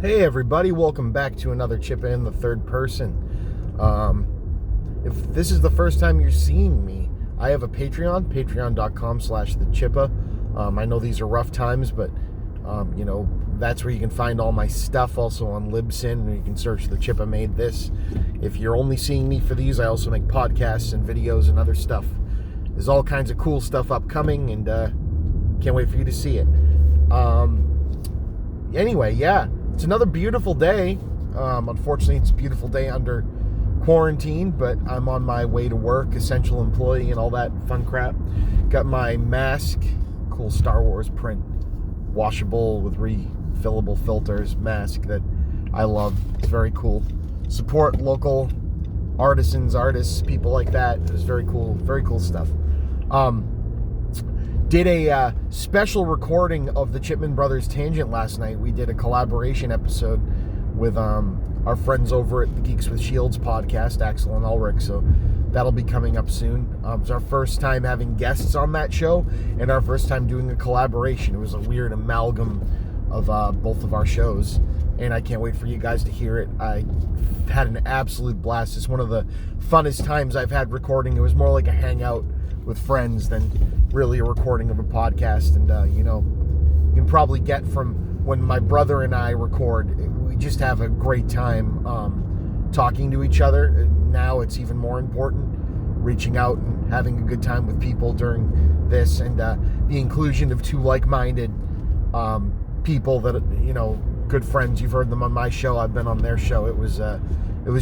Hey everybody, welcome back to another Chippa in the third person. If this is the first time you're seeing me, I have a Patreon, patreon.com/thechippa. I know these are rough times, but that's where you can find all my stuff. Also on Libsyn, where you can search The Chippa Made This. If you're only seeing me for these, I also make podcasts and videos and other stuff. There's all kinds of cool stuff upcoming, and can't wait for you to see it. Anyway, yeah. It's another beautiful day. Unfortunately, it's a beautiful day under quarantine, but I'm on my way to work, essential employee and all that fun crap. Got my mask, cool Star Wars print, washable with refillable filters mask that I love. It's very cool. Support local artisans, artists, people like that. It's very cool stuff. Did a special recording of the Chipman Brothers Tangent last night. We did a collaboration episode with our friends over at the Geeks with Shields podcast, Axel and Ulrich, so that'll be coming up soon. It's our first time having guests on that show and our first time doing a collaboration. It was a weird amalgam of both of our shows, and I can't wait for you guys to hear it. I had an absolute blast. It's one of the funnest times I've had recording. It was more like a hangout with friends than really a recording of a podcast. And you can probably get from when my brother and I record, we just have a great time talking to each other. Now it's even more important, reaching out and having a good time with people during this, and the inclusion of two like-minded people that, good friends. You've heard them on my show, I've been on their show. It was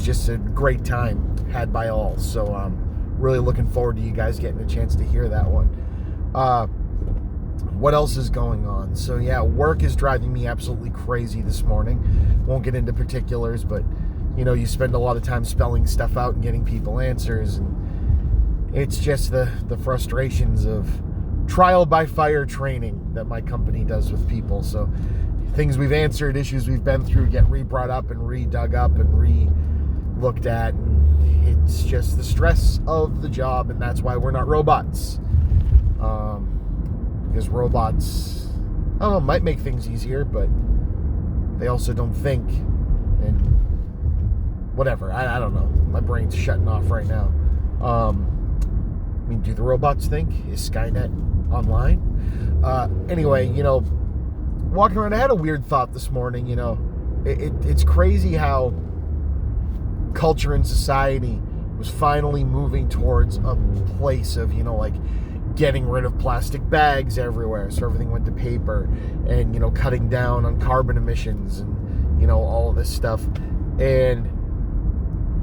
just a great time had by all. So really looking forward to you guys getting a chance to hear that one. What else is going on? So yeah, work is driving me absolutely crazy this morning. Won't get into particulars, but you spend a lot of time spelling stuff out and getting people answers, and it's just the frustrations of trial by fire training that my company does with people. So things we've answered, issues we've been through get re-brought up and re-dug up and re-looked at, and it's just the stress of the job, and that's why we're not robots. Because robots, I don't know, might make things easier, but they also don't think, and whatever. I don't know. My brain's shutting off right now. Do the robots think? Is Skynet online? Anyway, walking around, I had a weird thought this morning. It's crazy how culture and society was finally moving towards a place of, getting rid of plastic bags everywhere, so everything went to paper, and, cutting down on carbon emissions and, all of this stuff. And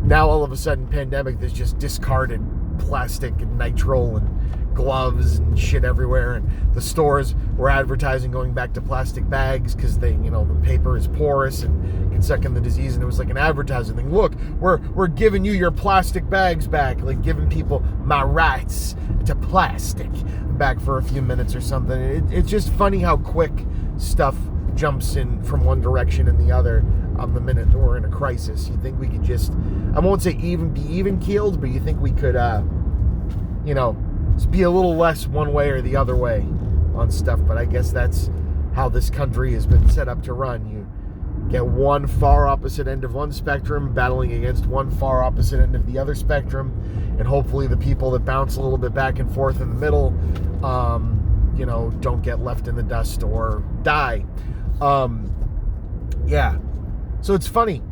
now all of a sudden, pandemic, there's just discarded plastic and nitrile and gloves and shit everywhere, and the stores were advertising going back to plastic bags because they, the paper is porous and can suck in the disease, and it was like an advertising thing. Look, we're giving you your plastic bags back, like giving people my rights to plastic back for a few minutes or something. It's just funny how quick stuff jumps in from one direction and the other the minute that we're in a crisis. You think we could just, I won't say be even keeled, but you think we could just be a little less one way or the other way on stuff. But I guess that's how this country has been set up to run. You get one far opposite end of one spectrum battling against one far opposite end of the other spectrum, and hopefully the people that bounce a little bit back and forth in the middle don't get left in the dust or die. Yeah, so it's funny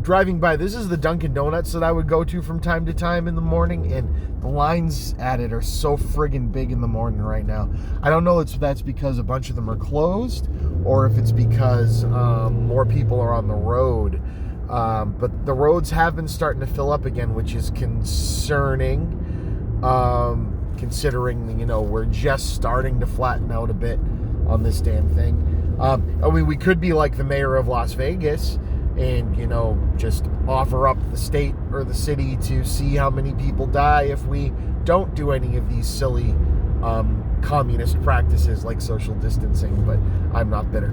driving by. This is the Dunkin' Donuts that I would go to from time to time in the morning, and the lines at it are so friggin' big in the morning right now. I don't know if that's because a bunch of them are closed, or if it's because more people are on the road. But the roads have been starting to fill up again, which is concerning, considering, we're just starting to flatten out a bit on this damn thing. We could be like the mayor of Las Vegas and, just offer up the state or the city to see how many people die if we don't do any of these silly communist practices like social distancing, but I'm not bitter.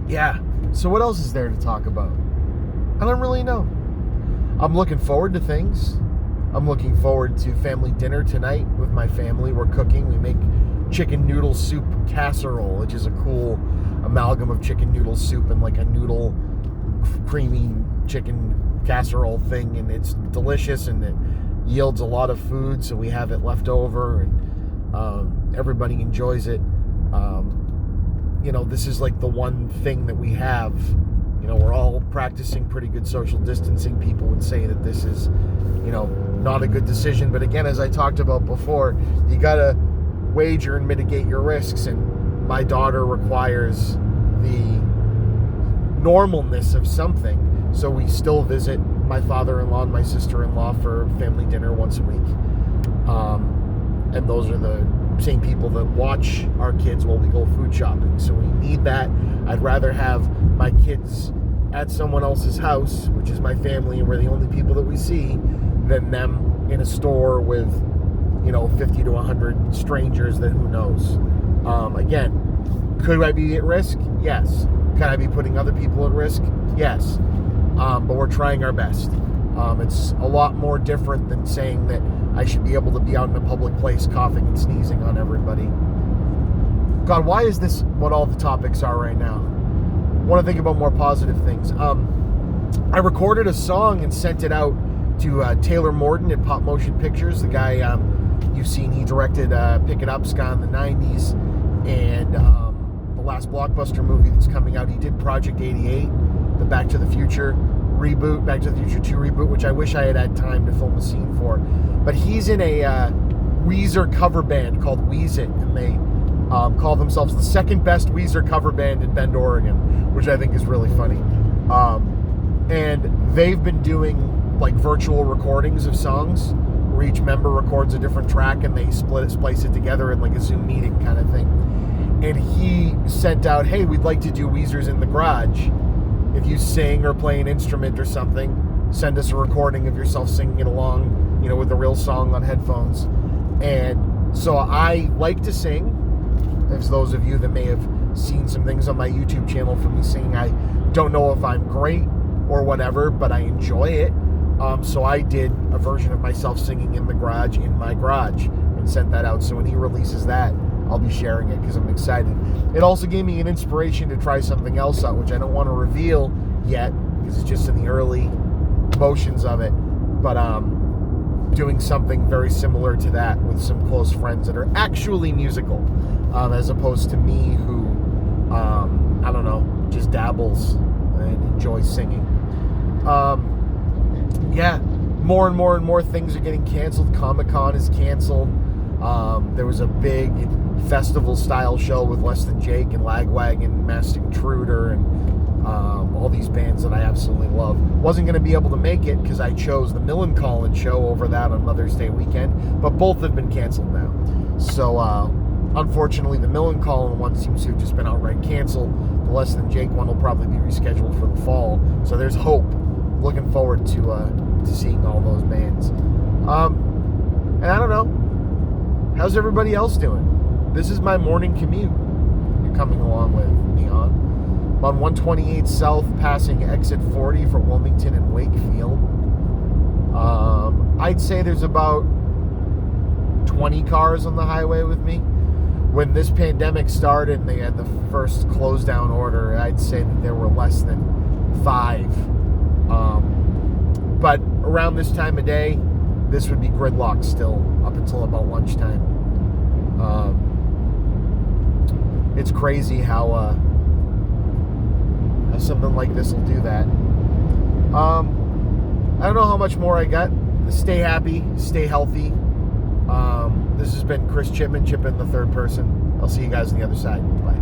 Yeah, so what else is there to talk about? I don't really know. I'm looking forward to things. I'm looking forward to family dinner tonight with my family. We're cooking. We make chicken noodle soup casserole, which is a cool amalgam of chicken noodle soup and like a noodle creamy chicken casserole thing, and it's delicious and it yields a lot of food, so we have it left over, and everybody enjoys it. This is like the one thing that we have. We're all practicing pretty good social distancing. People would say that this is, not a good decision. But again, as I talked about before, you got to wager and mitigate your risks. And my daughter requires the normalness of something. So we still visit my father-in-law and my sister-in-law for family dinner once a week. And those are the same people that watch our kids while we go food shopping. So we need that. I'd rather have my kids at someone else's house, which is my family, and we're the only people that we see, than them in a store with, 50 to 100 strangers that who knows. Again, could I be at risk? Yes. Could I be putting other people at risk? Yes. But we're trying our best. It's a lot more different than saying that I should be able to be out in a public place coughing and sneezing on everybody. God, why is this what all the topics are right now? I want to think about more positive things. I recorded a song and sent it out to Taylor Morden at Pop Motion Pictures, the guy you've seen. He directed Pick It Up, Ska in the 90s, and the last blockbuster movie that's coming out. He did Project 88, the Back to the Future reboot, Back to the Future 2 reboot, which I wish I had time to film a scene for. But he's in a Weezer cover band called Weez It, and they call themselves the second best Weezer cover band in Bend, Oregon, which I think is really funny. And they've been doing like virtual recordings of songs where each member records a different track and they splice it together in like a Zoom meeting kind of thing. And he sent out, hey, we'd like to do Weezer's in the Garage. If you sing or play an instrument or something, send us a recording of yourself singing it along, with a real song on headphones. And so I like to sing. As those of you that may have seen some things on my YouTube channel from me singing, I don't know if I'm great or whatever, but I enjoy it. So I did a version of myself singing in my garage and sent that out. So when he releases that, I'll be sharing it because I'm excited. It also gave me an inspiration to try something else out, which I don't want to reveal yet because it's just in the early motions of it. But doing something very similar to that with some close friends that are actually musical, as opposed to me who, I don't know, just dabbles and enjoys singing. More and more things are getting canceled. Comic-Con is canceled. There was a big festival-style show with Less Than Jake and Lagwagon, Masked Intruder, and all these bands that I absolutely love. Wasn't going to be able to make it because I chose the Millencolin show over that on Mother's Day weekend, but both have been canceled now. So, unfortunately, the Millencolin one seems to have just been outright canceled. The Less Than Jake one will probably be rescheduled for the fall. So there's hope. Looking forward to seeing all those bands. And I don't know. How's everybody else doing? This is my morning commute you're coming along with me on. I'm on 128 South, passing exit 40 for Wilmington and Wakefield. I'd say there's about 20 cars on the highway with me. When this pandemic started and they had the first close down order, I'd say that there were less than 5. But around this time of day, this would be gridlocked still up until about lunchtime. It's crazy how something like this will do that. I don't know how much more I got. Stay happy, stay healthy. This has been Chris Chipman, Chippa in the third person. I'll see you guys on the other side. Bye.